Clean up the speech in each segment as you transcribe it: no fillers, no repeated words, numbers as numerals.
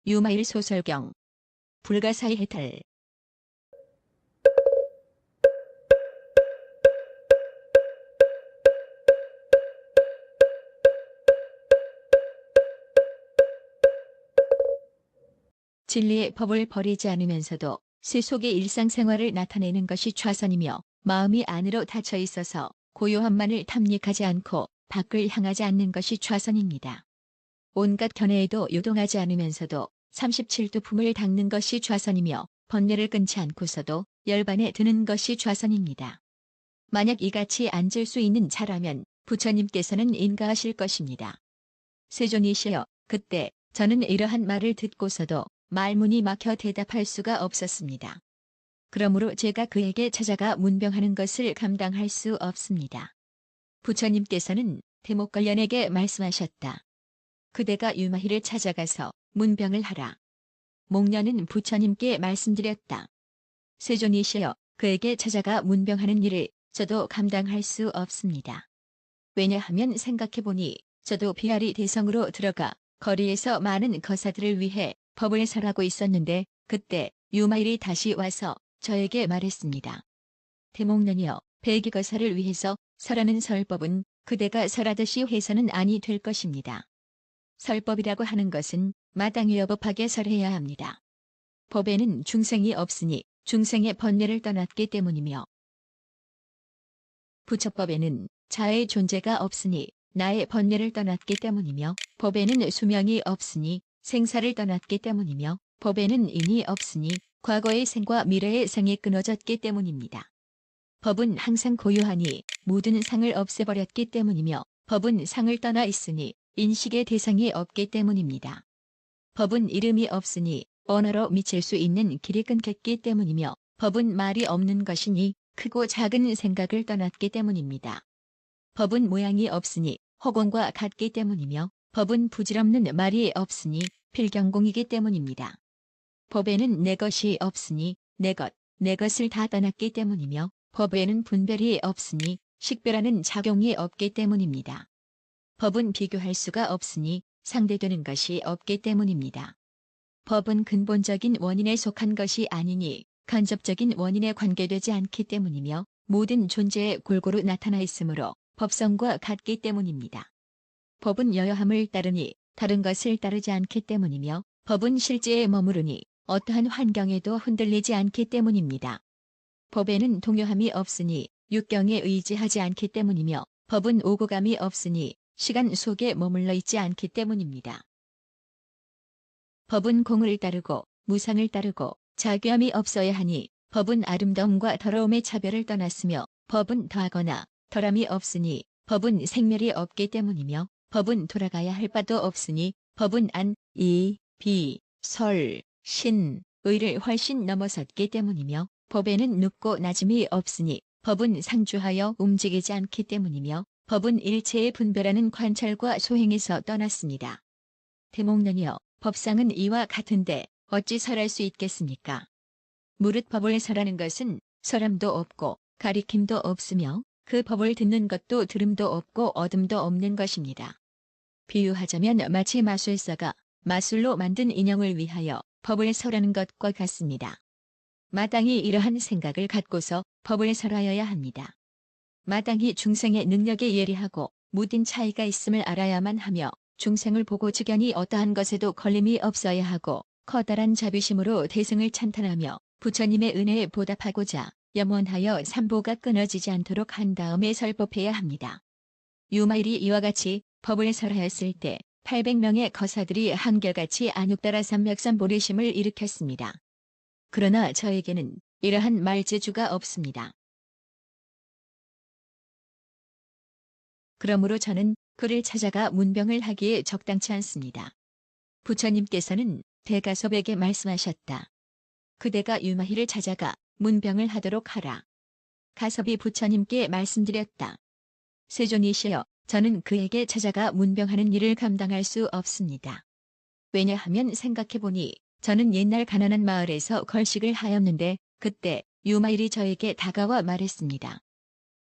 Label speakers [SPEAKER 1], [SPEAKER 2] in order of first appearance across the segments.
[SPEAKER 1] 유마일 소설경 불가사의 해탈. 진리의 법을 버리지 않으면서도 세속의 일상생활을 나타내는 것이 좌선이며, 마음이 안으로 닫혀 있어서 고요함만을 탐닉하지 않고 밖을 향하지 않는 것이 좌선입니다. 온갖 견해에도 요동하지 않으면서도 37도 품을 닦는 것이 좌선이며, 번뇌를 끊지 않고서도 열반에 드는 것이 좌선입니다. 만약 이같이 앉을 수 있는 자라면 부처님께서는 인가하실 것입니다. 세존이시여, 그때 저는 이러한 말을 듣고서도 말문이 막혀 대답할 수가 없었습니다. 그러므로 제가 그에게 찾아가 문병하는 것을 감당할 수 없습니다. 부처님께서는 대목걸련에게 말씀하셨다. 그대가 유마희를 찾아가서 문병을 하라. 목련은 부처님께 말씀드렸다. 세존이시여, 그에게 찾아가 문병하는 일을 저도 감당할 수 없습니다. 왜냐하면 생각해보니 저도 비아리 대성으로 들어가 거리에서 많은 거사들을 위해 법을 설하고 있었는데, 그때 유마일이 다시 와서 저에게 말했습니다. 대목련이여, 배기거사를 위해서 설하는 설법은 그대가 설하듯이 해서는 아니 될 것입니다. 설법이라고 하는 것은 마땅히 여법하게 설해야 합니다. 법에는 중생이 없으니 중생의 번뇌를 떠났기 때문이며, 부처법에는 자의 존재가 없으니 나의 번뇌를 떠났기 때문이며, 법에는 수명이 없으니 생사를 떠났기 때문이며, 법에는 인이 없으니 과거의 생과 미래의 생이 끊어졌기 때문입니다. 법은 항상 고요하니 모든 상을 없애버렸기 때문이며, 법은 상을 떠나 있으니 인식의 대상이 없기 때문입니다. 법은 이름이 없으니 언어로 미칠 수 있는 길이 끊겼기 때문이며, 법은 말이 없는 것이니 크고 작은 생각을 떠났기 때문입니다. 법은 모양이 없으니 허공과 같기 때문이며, 법은 부질없는 말이 없으니 필경공이기 때문입니다. 법에는 내 것이 없으니 내 것을 다 떠났기 때문이며, 법에는 분별이 없으니 식별하는 작용이 없기 때문입니다. 법은 비교할 수가 없으니 상대되는 것이 없기 때문입니다. 법은 근본적인 원인에 속한 것이 아니니 간접적인 원인에 관계되지 않기 때문이며, 모든 존재에 골고루 나타나 있으므로 법성과 같기 때문입니다. 법은 여여함을 따르니 다른 것을 따르지 않기 때문이며, 법은 실제에 머무르니 어떠한 환경에도 흔들리지 않기 때문입니다. 법에는 동요함이 없으니 육경에 의지하지 않기 때문이며, 법은 오고감이 없으니 시간 속에 머물러 있지 않기 때문입니다. 법은 공을 따르고 무상을 따르고 자괴함이 없어야 하니, 법은 아름다움과 더러움의 차별을 떠났으며, 법은 더하거나 덜함이 없으니 법은 생멸이 없기 때문이며, 법은 돌아가야 할 바도 없으니 법은 안, 이, 비, 설, 신, 의를 훨씬 넘어섰기 때문이며, 법에는 높고 낮음이 없으니 법은 상주하여 움직이지 않기 때문이며, 법은 일체의 분별하는 관찰과 소행에서 떠났습니다. 대목련이여, 법상은 이와 같은데 어찌 설할 수 있겠습니까? 무릇 법을 설하는 것은 설함도 없고 가리킴도 없으며, 그 법을 듣는 것도 들음도 없고 얻음도 없는 것입니다. 비유하자면 마치 마술사가 마술로 만든 인형을 위하여 법을 설하는 것과 같습니다. 마땅히 이러한 생각을 갖고서 법을 설하여야 합니다. 마땅히 중생의 능력에 예리하고 무딘 차이가 있음을 알아야만 하며, 중생을 보고 즉연히 어떠한 것에도 걸림이 없어야 하고, 커다란 자비심으로 대승을 찬탄하며 부처님의 은혜에 보답하고자 염원하여 삼보가 끊어지지 않도록 한 다음에 설법해야 합니다. 유마일이 이와 같이 법을 설하였을 때 800명의 거사들이 한결같이 안욕따라 삼맥삼보리심을 일으켰습니다. 그러나 저에게는 이러한 말재주가 없습니다. 그러므로 저는 그를 찾아가 문병을 하기에 적당치 않습니다. 부처님께서는 대가섭에게 말씀하셨다. 그대가 유마희를 찾아가 문병을 하도록 하라. 가섭이 부처님께 말씀드렸다. 세존이시여, 저는 그에게 찾아가 문병하는 일을 감당할 수 없습니다. 왜냐하면 생각해보니 저는 옛날 가난한 마을에서 걸식을 하였는데, 그때 유마일이 저에게 다가와 말했습니다.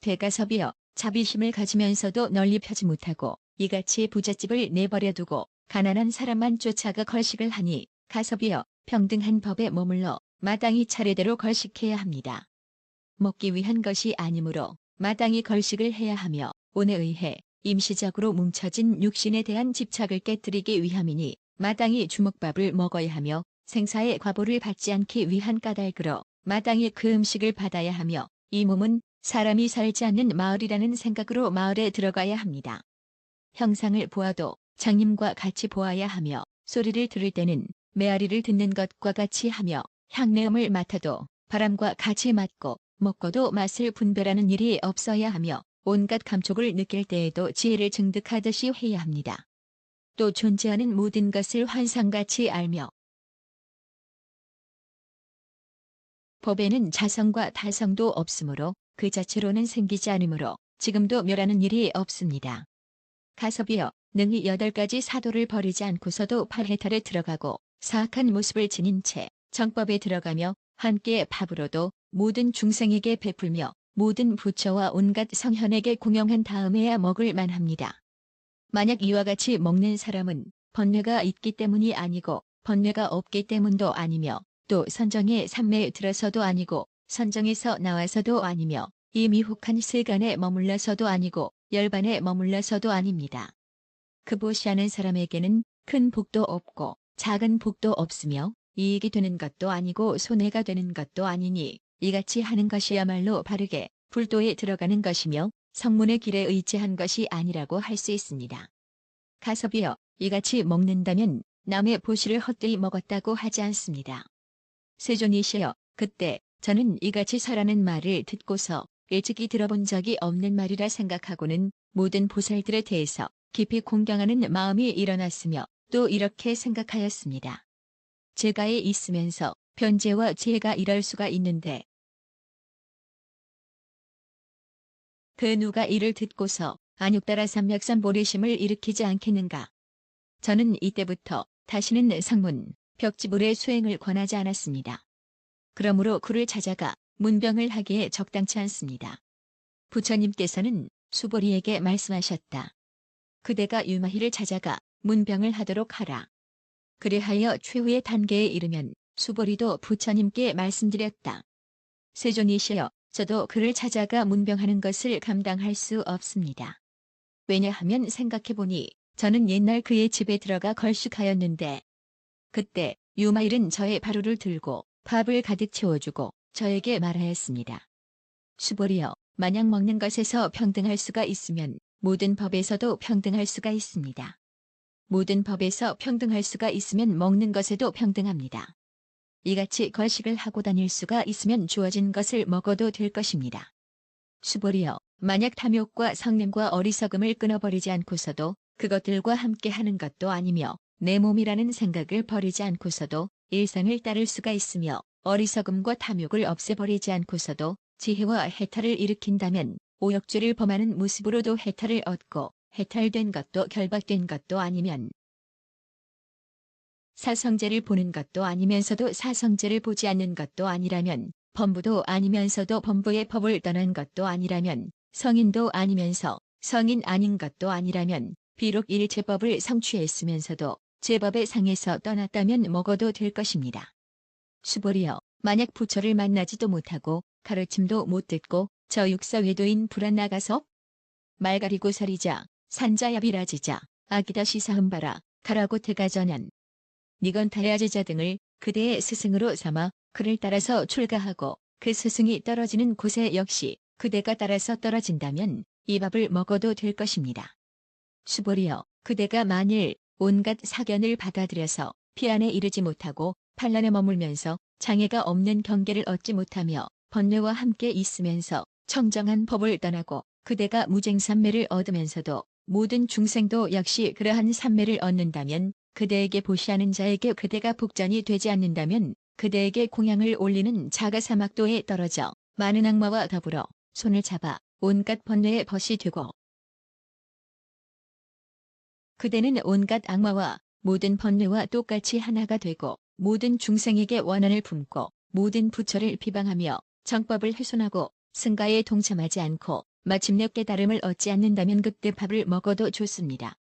[SPEAKER 1] 대가섭이여, 자비심을 가지면서도 널리 펴지 못하고 이같이 부잣집을 내버려두고 가난한 사람만 쫓아가 걸식을 하니 가섭이여 평등한 법에 머물러 마땅히 차례대로 걸식해야 합니다. 먹기 위한 것이 아니므로 마땅히 걸식을 해야 하며 온에 의해 임시적으로 뭉쳐진 육신에 대한 집착을 깨뜨리기 위함이니 마땅히 주먹밥을 먹어야 하며 생사의 과보를 받지 않기 위한 까닭으로 마땅히 그 음식을 받아야 하며 이 몸은 사람이 살지 않는 마을이라는 생각으로 마을에 들어가야 합니다. 형상을 보아도 장님과 같이 보아야 하며 소리를 들을 때는 메아리를 듣는 것과 같이 하며 향내음을 맡아도 바람과 같이 맡고 먹고도 맛을 분별하는 일이 없어야 하며 온갖 감촉을 느낄 때에도 지혜를 증득하듯이 해야 합니다. 또 존재하는 모든 것을 환상같이 알며 법에는 자성과 타성도 없으므로 그 자체로는 생기지 않으므로 지금도 멸하는 일이 없습니다. 가섭이여 능히 8가지 사도를 버리지 않고서도 팔해탈에 들어가고 사악한 모습을 지닌 채 정법에 들어가며 함께 밥으로도 모든 중생에게 베풀며 모든 부처와 온갖 성현에게 공용한 다음에야 먹을 만합니다. 만약 이와 같이 먹는 사람은 번뇌가 있기 때문이 아니고 번뇌가 없기 때문도 아니며 또 선정의 삼매에 들어서도 아니고 선정에서 나와서도 아니며 이 미혹한 세간에 머물러서도 아니고 열반에 머물러서도 아닙니다. 그 보시하는 사람에게는 큰 복도 없고 작은 복도 없으며 이익이 되는 것도 아니고 손해가 되는 것도 아니니 이같이 하는 것이야말로 바르게 불도에 들어가는 것이며 성문의 길에 의지한 것이 아니라고 할 수 있습니다. 가섭이여 이같이 먹는다면 남의 보시를 헛되이 먹었다고 하지 않습니다. 세존이시여 그때 저는 이같이 서라는 말을 듣고서 일찍이 들어본 적이 없는 말이라 생각하고는 모든 보살들에 대해서 깊이 공경하는 마음이 일어났으며 또 이렇게 생각하였습니다. 제가에 있으면서 변제와 지혜가 이럴 수가 있는데 그 누가 이를 듣고서 안욕따라 삼맥산 보리심을 일으키지 않겠는가. 저는 이때부터 다시는 성문, 벽지불의 수행을 권하지 않았습니다. 그러므로 그를 찾아가 문병을 하기에 적당치 않습니다. 부처님께서는 수보리에게 말씀하셨다. 그대가 유마희를 찾아가 문병을 하도록 하라. 그리하여 최후의 단계에 이르면 수보리도 부처님께 말씀드렸다. 세존이시여 저도 그를 찾아가 문병하는 것을 감당할 수 없습니다. 왜냐하면 생각해보니 저는 옛날 그의 집에 들어가 걸식하였는데 그때 유마일은 저의 바루를 들고 밥을 가득 채워주고 저에게 말하였습니다. 수보리여 만약 먹는 것에서 평등할 수가 있으면 모든 법에서도 평등할 수가 있습니다. 모든 법에서 평등할 수가 있으면 먹는 것에도 평등합니다. 이같이 걸식을 하고 다닐 수가 있으면 주어진 것을 먹어도 될 것입니다. 수보리여 만약 탐욕과 성냄과 어리석음을 끊어버리지 않고서도 그것들과 함께 하는 것도 아니며 내 몸이라는 생각을 버리지 않고서도 일상을 따를 수가 있으며 어리석음과 탐욕을 없애버리지 않고서도 지혜와 해탈을 일으킨다면 오역죄를 범하는 모습으로도 해탈을 얻고 해탈된 것도 결박된 것도 아니면 사성죄를 보는 것도 아니면서도 사성죄를 보지 않는 것도 아니라면 범부도 아니면서도 범부의 법을 떠난 것도 아니라면 성인도 아니면서 성인 아닌 것도 아니라면 비록 일제법을 성취했으면서도 제법의 상에서 떠났다면 먹어도 될 것입니다. 수보리여 만약 부처를 만나지도 못하고 가르침도 못 듣고 저 육사 외도인 불안 나가서 말 가리고 서리자 산자야비라지자 아기다 시사흠바라 가라고 대가전한 니건타야지자 등을 그대의 스승으로 삼아 그를 따라서 출가하고 그 스승이 떨어지는 곳에 역시 그대가 따라서 떨어진다면 이 밥을 먹어도 될 것입니다. 수보리여 그대가 만일 온갖 사견을 받아들여서 피안에 이르지 못하고 판란에 머물면서 장애가 없는 경계를 얻지 못하며 번뇌와 함께 있으면서 청정한 법을 떠나고 그대가 무쟁삼매를 얻으면서도 모든 중생도 역시 그러한 삼매를 얻는다면 그대에게 보시하는 자에게 그대가 복전이 되지 않는다면 그대에게 공양을 올리는 자가 사막도에 떨어져 많은 악마와 더불어 손을 잡아 온갖 번뇌의 벗이 되고 그대는 온갖 악마와 모든 번뇌와 똑같이 하나가 되고 모든 중생에게 원한을 품고 모든 부처를 비방하며 정법을 훼손하고 승가에 동참하지 않고 마침내 깨달음을 얻지 않는다면 그때 밥을 먹어도 좋습니다.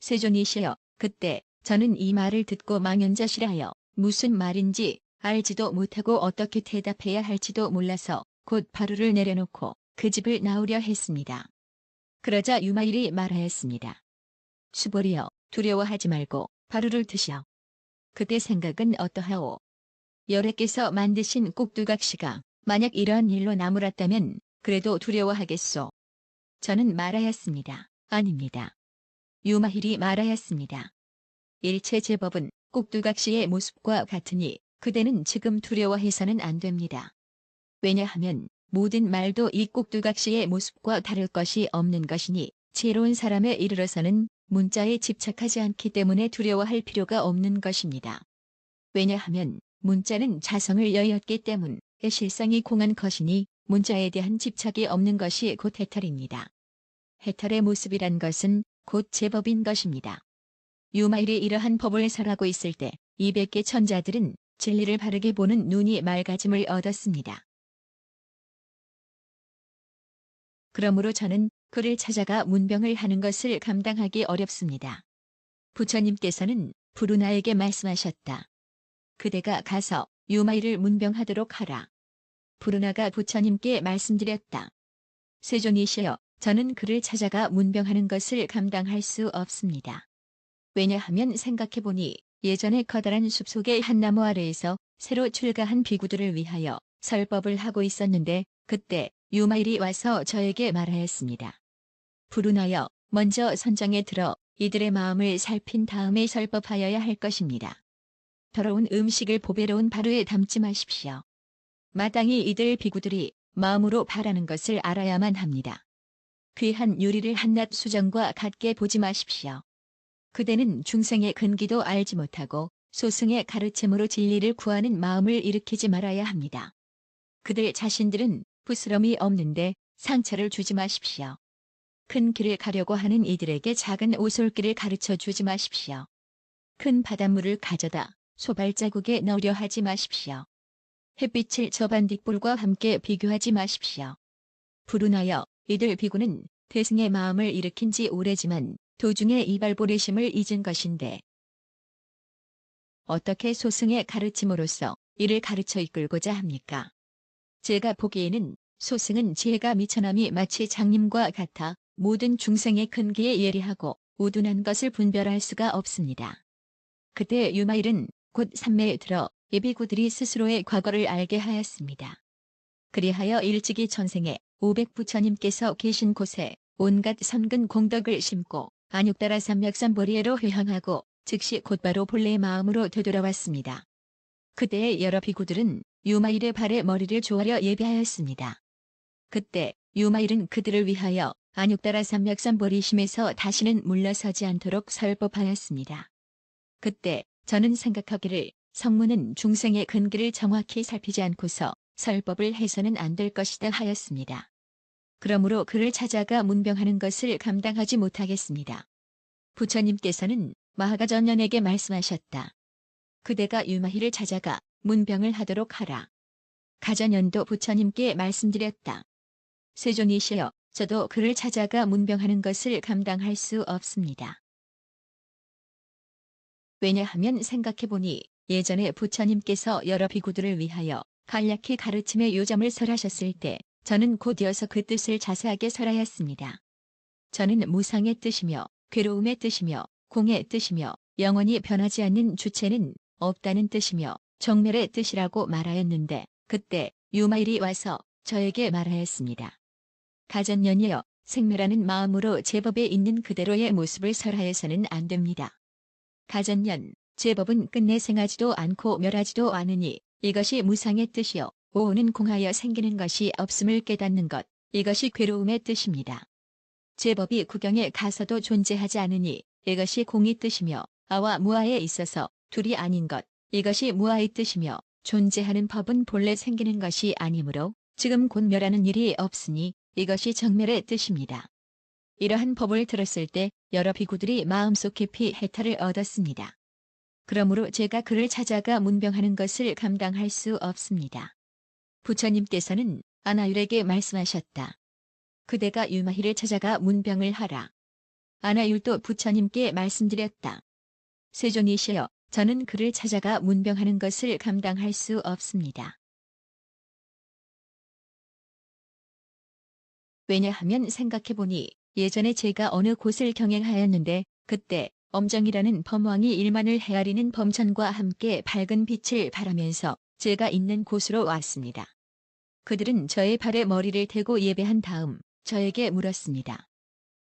[SPEAKER 1] 세존이시여 그때 저는 이 말을 듣고 망연자실하여 무슨 말인지 알지도 못하고 어떻게 대답해야 할지도 몰라서 곧 바루를 내려놓고 그 집을 나오려 했습니다. 그러자 유마일이 말하였습니다. 수보리여, 두려워하지 말고 바루를 드시오. 그때 생각은 어떠하오? 여래께서 만드신 꼭두각시가 만약 이러한 일로 나무랐다면 그래도 두려워하겠소. 저는 말하였습니다. 아닙니다. 유마일이 말하였습니다. 일체 제법은 꼭두각시의 모습과 같으니 그대는 지금 두려워해서는 안 됩니다. 왜냐하면 모든 말도 이 꼭두각시의 모습과 다를 것이 없는 것이니 지혜로운 사람에 이르러서는 문자에 집착하지 않기 때문에 두려워할 필요가 없는 것입니다. 왜냐하면 문자는 자성을 여였기 때문에 실상이 공한 것이니 문자에 대한 집착이 없는 것이 곧 해탈입니다. 해탈의 모습이란 것은 곧 제법인 것입니다. 유마일이 이러한 법을 설하고 있을 때 200개 천자들은 진리를 바르게 보는 눈이 맑아짐을 얻었습니다. 그러므로 저는 그를 찾아가 문병을 하는 것을 감당하기 어렵습니다. 부처님께서는 부르나에게 말씀하셨다. 그대가 가서 유마일을 문병하도록 하라. 부르나가 부처님께 말씀드렸다. 세존이시여, 저는 그를 찾아가 문병하는 것을 감당할 수 없습니다. 왜냐하면 생각해보니 예전에 커다란 숲속의 한 나무 아래에서 새로 출가한 비구들을 위하여 설법을 하고 있었는데 그때 유마일이 와서 저에게 말하였습니다. 부르나여, 먼저 선정에 들어 이들의 마음을 살핀 다음에 설법하여야 할 것입니다. 더러운 음식을 보배로운 바루에 담지 마십시오. 마땅히 이들 비구들이 마음으로 바라는 것을 알아야만 합니다. 귀한 유리를 한낱 수정과 같게 보지 마십시오. 그대는 중생의 근기도 알지 못하고 소승의 가르침으로 진리를 구하는 마음을 일으키지 말아야 합니다. 그들 자신들은 부스럼이 없는데 상처를 주지 마십시오. 큰 길을 가려고 하는 이들에게 작은 오솔길을 가르쳐 주지 마십시오. 큰 바닷물을 가져다 소발자국에 넣으려 하지 마십시오. 햇빛을 저 반딧불과 함께 비교하지 마십시오. 부르나여, 이들 비구는 대승의 마음을 일으킨 지 오래지만 도중에 이발보리심을 잊은 것인데 어떻게 소승의 가르침으로써 이를 가르쳐 이끌고자 합니까? 제가 보기에는 소승은 지혜가 미천함이 마치 장님과 같아 모든 중생의 근기에 예리하고 우둔한 것을 분별할 수가 없습니다. 그때 유마일은 곧 삼매에 들어 예비구들이 스스로의 과거를 알게 하였습니다. 그리하여 일찍이 전생에 500부처님께서 계신 곳에 온갖 선근 공덕을 심고 안육따라 삼맥삼보리에로 회항하고 즉시 곧바로 본래의 마음으로 되돌아왔습니다. 그때의 여러 비구들은 유마일의 발에 머리를 조아려 예비하였습니다. 그때 유마일은 그들을 위하여 안육따라 삼맥삼보리심에서 다시는 물러서지 않도록 설법하였습니다. 그때 저는 생각하기를 성문은 중생의 근기를 정확히 살피지 않고서 설법을 해서는 안 될 것이다 하였습니다. 그러므로 그를 찾아가 문병하는 것을 감당하지 못하겠습니다. 부처님께서는 마하가전년에게 말씀하셨다. 그대가 유마일을 찾아가 문병을 하도록 하라. 가전년도 부처님께 말씀드렸다. 세존이시여, 저도 그를 찾아가 문병하는 것을 감당할 수 없습니다. 왜냐하면 생각해보니 예전에 부처님께서 여러 비구들을 위하여 간략히 가르침의 요점을 설하셨을 때 저는 곧이어서 그 뜻을 자세하게 설하였습니다. 저는 무상의 뜻이며 괴로움의 뜻이며 공의 뜻이며 영원히 변하지 않는 주체는 없다는 뜻이며 정멸의 뜻이라고 말하였는데 그때 유마일이 와서 저에게 말하였습니다. 가전년이여, 생멸하는 마음으로 제법에 있는 그대로의 모습을 설하여서는 안 됩니다. 가전년, 제법은 끝내 생하지도 않고 멸하지도 않으니 이것이 무상의 뜻이요 오는 공하여 생기는 것이 없음을 깨닫는 것, 이것이 괴로움의 뜻입니다. 제법이 구경에 가서도 존재하지 않으니 이것이 공의 뜻이며 아와 무아에 있어서 둘이 아닌 것, 이것이 무아의 뜻이며 존재하는 법은 본래 생기는 것이 아니므로 지금 곧 멸하는 일이 없으니 이것이 정멸의 뜻입니다. 이러한 법을 들었을 때 여러 비구들이 마음속 깊이 해탈을 얻었습니다. 그러므로 제가 그를 찾아가 문병하는 것을 감당할 수 없습니다. 부처님께서는 아나율에게 말씀하셨다. 그대가 유마희를 찾아가 문병을 하라. 아나율도 부처님께 말씀드렸다. 세존이시여, 저는 그를 찾아가 문병하는 것을 감당할 수 없습니다. 왜냐하면 생각해보니 예전에 제가 어느 곳을 경영하였는데 그때 엄정이라는 범왕이 일만을 헤아리는 범천과 함께 밝은 빛을 발하면서 제가 있는 곳으로 왔습니다. 그들은 저의 발에 머리를 대고 예배한 다음 저에게 물었습니다.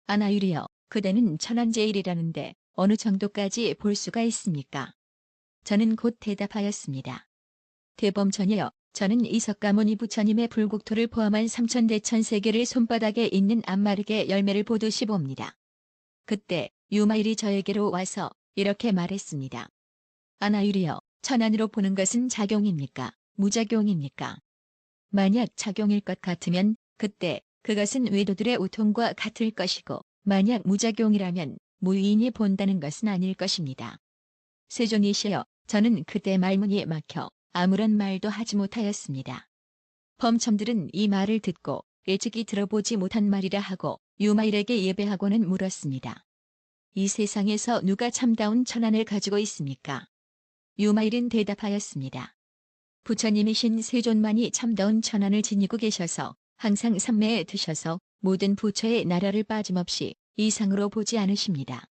[SPEAKER 1] 아나유리여, 그대는 천한제일이라는데 어느 정도까지 볼 수가 있습니까? 저는 곧 대답하였습니다. 대범천이여, 저는 이석가모니 부처님의 불국토를 포함한 삼천대천 세계를 손바닥에 있는 안마르게 열매를 보듯이 봅니다. 그때 유마일이 저에게로 와서 이렇게 말했습니다. 아나유리여, 천안으로 보는 것은 작용입니까? 무작용입니까? 만약 작용일 것 같으면 그때 그것은 외도들의 우통과 같을 것이고, 만약 무작용이라면 무의인이 본다는 것은 아닐 것입니다. 세존이시여, 저는 그때 말문이 막혀 아무런 말도 하지 못하였습니다. 범첨들은 이 말을 듣고 일찍이 들어보지 못한 말이라 하고 유마일에게 예배하고는 물었습니다. 이 세상에서 누가 참다운 천안을 가지고 있습니까? 유마일은 대답하였습니다. 부처님이신 세존만이 참다운 천안을 지니고 계셔서 항상 삼매에 드셔서 모든 부처의 나라를 빠짐없이 이상으로 보지 않으십니다.